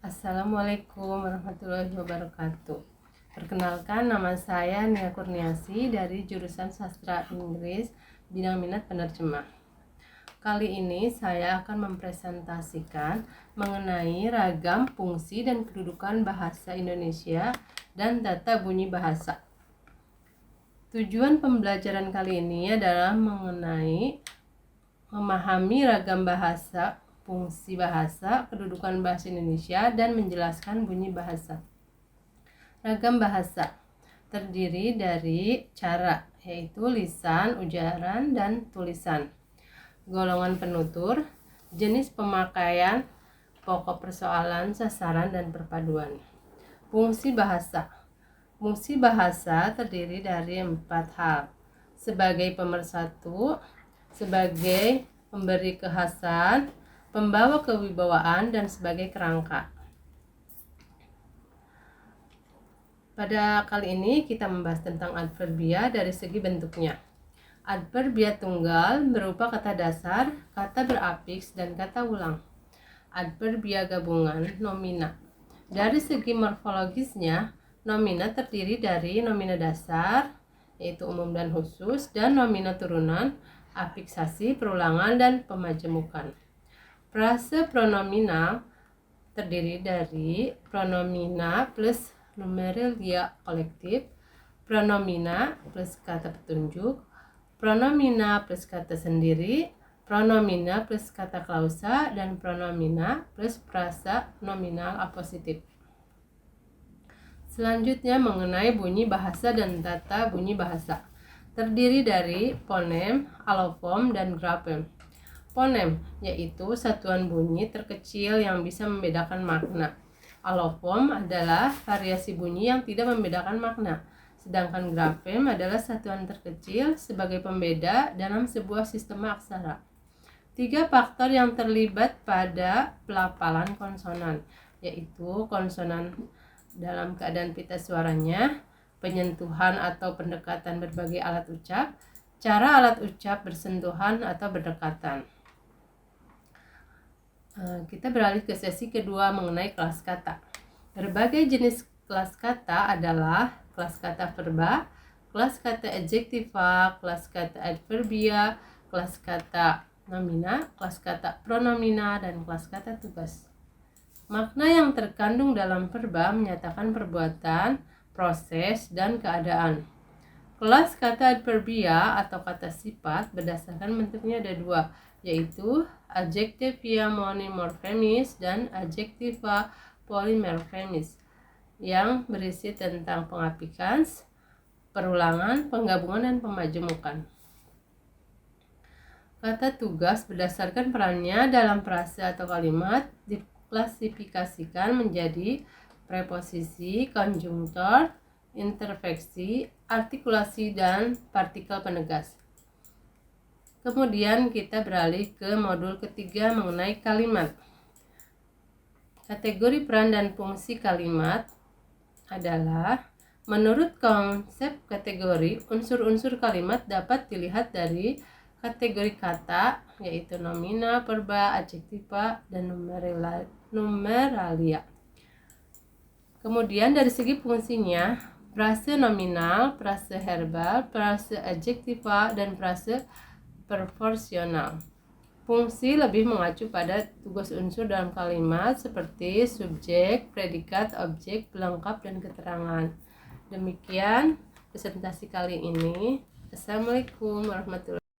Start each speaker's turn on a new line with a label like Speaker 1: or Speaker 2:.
Speaker 1: Assalamualaikum warahmatullahi wabarakatuh. Perkenalkan, nama saya Nia Kurniasi dari jurusan Sastra Inggris, bidang minat penerjemah. Kali ini saya akan mempresentasikan mengenai ragam fungsi dan kedudukan bahasa Indonesia dan tata bunyi bahasa. Tujuan pembelajaran kali ini adalah mengenai memahami ragam bahasa, fungsi bahasa, kedudukan bahasa Indonesia, dan menjelaskan bunyi bahasa. Ragam bahasa terdiri dari cara, yaitu lisan, ujaran, dan tulisan. Golongan penutur, jenis pemakaian, pokok persoalan, sasaran, dan perpaduan. Fungsi bahasa. Fungsi bahasa terdiri dari 4 hal. Sebagai pemersatu, sebagai pemberi kekhasan, pembawa kewibawaan, dan sebagai kerangka. Pada kali ini kita membahas tentang adverbia dari segi bentuknya. Adverbia tunggal berupa kata dasar, kata berafiks, dan kata ulang. Adverbia gabungan, nomina. Dari segi morfologisnya, nomina terdiri dari nomina dasar, yaitu umum dan khusus, dan nomina turunan, afiksasi, perulangan, dan pemajemukan. Frase pronominal terdiri dari pronomina plus numeralia kolektif, pronomina plus kata petunjuk, pronomina plus kata sendiri, pronomina plus kata klausa, dan pronomina plus frasa nominal apositif. Selanjutnya mengenai bunyi bahasa dan tata bunyi bahasa. Terdiri dari fonem, alofom, dan grafem. Fonem yaitu satuan bunyi terkecil yang bisa membedakan makna. Alofom adalah variasi bunyi yang tidak membedakan makna. Sedangkan grafem adalah satuan terkecil sebagai pembeda dalam sebuah sistema aksara. 3 faktor yang terlibat pada pelafalan konsonan, yaitu konsonan dalam keadaan pita suaranya, penyentuhan atau pendekatan berbagai alat ucap, cara alat ucap bersentuhan atau berdekatan. Kita beralih ke sesi kedua mengenai kelas kata. Berbagai jenis kelas kata adalah kelas kata verba, kelas kata adjektiva, kelas kata adverbia, kelas kata nomina, kelas kata pronomina, dan kelas kata tugas. Makna yang terkandung dalam verba menyatakan perbuatan, proses, dan keadaan. Kelas kata adverbia atau kata sifat berdasarkan bentuknya ada 2, yaitu adjektiva monimorfemis dan adjektiva polimorfemis, yang berisi tentang pengapikan, perulangan, penggabungan, dan pemajemukan. Kata tugas berdasarkan perannya dalam frase atau kalimat diklasifikasikan menjadi preposisi, konjungtor, interfeksi, artikulasi, dan partikel penegas. Kemudian kita beralih ke modul ketiga mengenai kalimat. Kategori peran dan fungsi kalimat adalah, menurut konsep kategori, unsur-unsur kalimat dapat dilihat dari kategori kata, yaitu nomina, verba, adjektiva, dan numeralia. Kemudian dari segi fungsinya, frase nominal, frase verbal, frase adjektiva, dan frase proporsional. Fungsi lebih mengacu pada tugas unsur dalam kalimat seperti subjek, predikat, objek, pelengkap, dan keterangan. Demikian presentasi kali ini. Assalamualaikum warahmatullahi wabarakatuh.